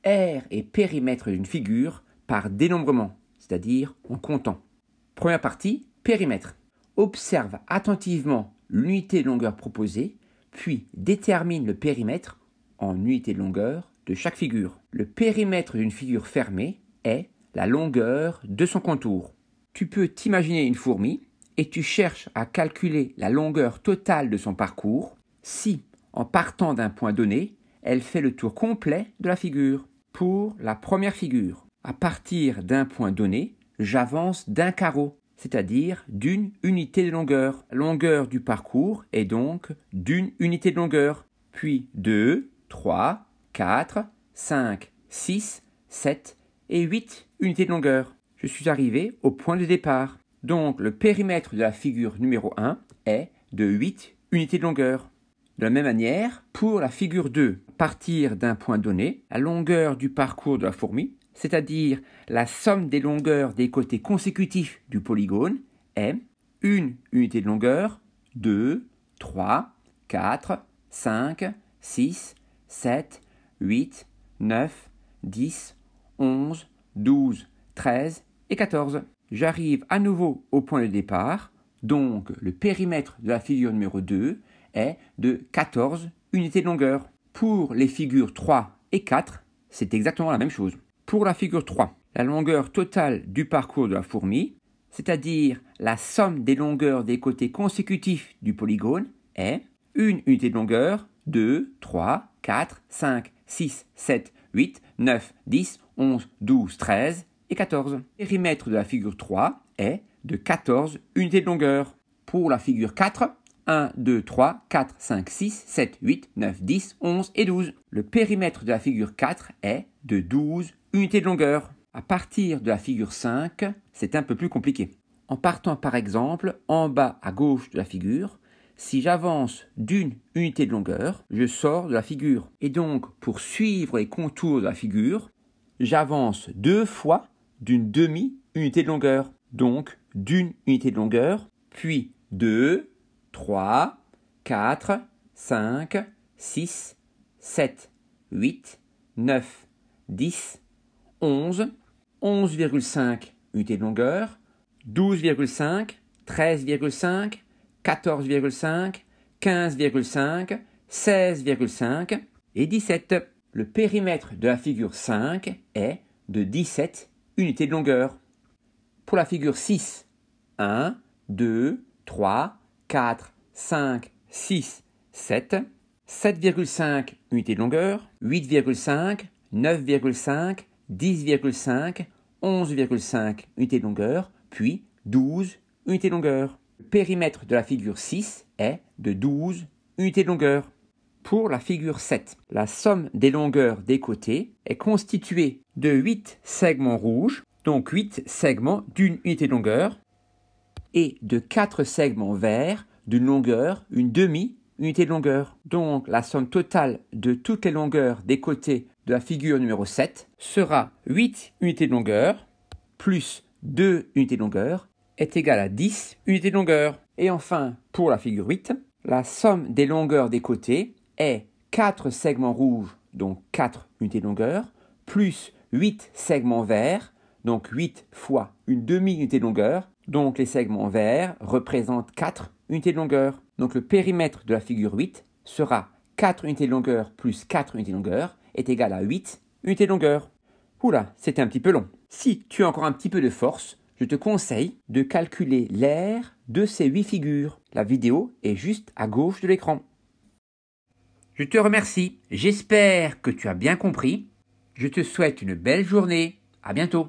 aire et périmètre d'une figure par dénombrement, c'est-à-dire en comptant. Première partie, périmètre. Observe attentivement l'unité de longueur proposée, puis détermine le périmètre en unité de longueur de chaque figure. Le périmètre d'une figure fermée est la longueur de son contour. Tu peux t'imaginer une fourmi et tu cherches à calculer la longueur totale de son parcours si, en partant d'un point donné, elle fait le tour complet de la figure. Pour la première figure, à partir d'un point donné, j'avance d'un carreau, c'est-à-dire d'une unité de longueur. La longueur du parcours est donc d'une unité de longueur, puis 2, 3, 4, 5, 6, 7 et 8 unités de longueur. Je suis arrivé au point de départ. Donc le périmètre de la figure numéro 1 est de 8 unités de longueur. De la même manière, pour la figure 2, à partir d'un point donné, la longueur du parcours de la fourmi, c'est-à-dire la somme des longueurs des côtés consécutifs du polygone, est une unité de longueur, 2, 3, 4, 5, 6, 7, 8, 9, 10, 11, 12, 13 et 14. J'arrive à nouveau au point de départ, donc le périmètre de la figure numéro 2 est de 14 unités de longueur. Pour les figures 3 et 4, c'est exactement la même chose. Pour la figure 3, la longueur totale du parcours de la fourmi, c'est-à-dire la somme des longueurs des côtés consécutifs du polygone, est une unité de longueur, 2, 3, 4, 5, 6, 7, 8, 9, 10, 11, 12, 13 et 14. Le périmètre de la figure 3 est de 14 unités de longueur. Pour la figure 4, 1, 2, 3, 4, 5, 6, 7, 8, 9, 10, 11 et 12. Le périmètre de la figure 4 est de 12 unités de longueur. À partir de la figure 5, c'est un peu plus compliqué. En partant par exemple en bas à gauche de la figure, si j'avance d'une unité de longueur, je sors de la figure. Et donc, pour suivre les contours de la figure, j'avance 2 fois d'une demi-unité de longueur. Donc, d'une unité de longueur, puis 2, 3, 4, 5, 6, 7, 8, 9, 10, 11, 11,5 unités de longueur, 12,5, 13,5, 14,5, 15,5, 16,5 et 17. Le périmètre de la figure 5 est de 17 unités de longueur. Pour la figure 6, 1, 2, 3, 4, 5, 6, 7, 7,5 unités de longueur, 8,5, 9,5, 10,5, 11,5 unités de longueur, puis 12 unités de longueur. Le périmètre de la figure 6 est de 12 unités de longueur. Pour la figure 7, la somme des longueurs des côtés est constituée de 8 segments rouges, donc 8 segments d'une unité de longueur, et de 4 segments verts d'une longueur, une demi-unité de longueur. Donc la somme totale de toutes les longueurs des côtés de la figure numéro 7 sera 8 unités de longueur plus 2 unités de longueur est égale à 10 unités de longueur. Et enfin, pour la figure 8, la somme des longueurs des côtés est 4 segments rouges, donc 4 unités de longueur, plus 8 segments verts, donc 8 fois une demi-unité de longueur, donc les segments verts représentent 4 unités de longueur. Donc le périmètre de la figure 8 sera 4 unités de longueur plus 4 unités de longueur est égal à 8 unités de longueur. Oula, c'était un petit peu long. Si tu as encore un petit peu de force, je te conseille de calculer l'aire de ces 8 figures. La vidéo est juste à gauche de l'écran. Je te remercie. J'espère que tu as bien compris. Je te souhaite une belle journée. À bientôt.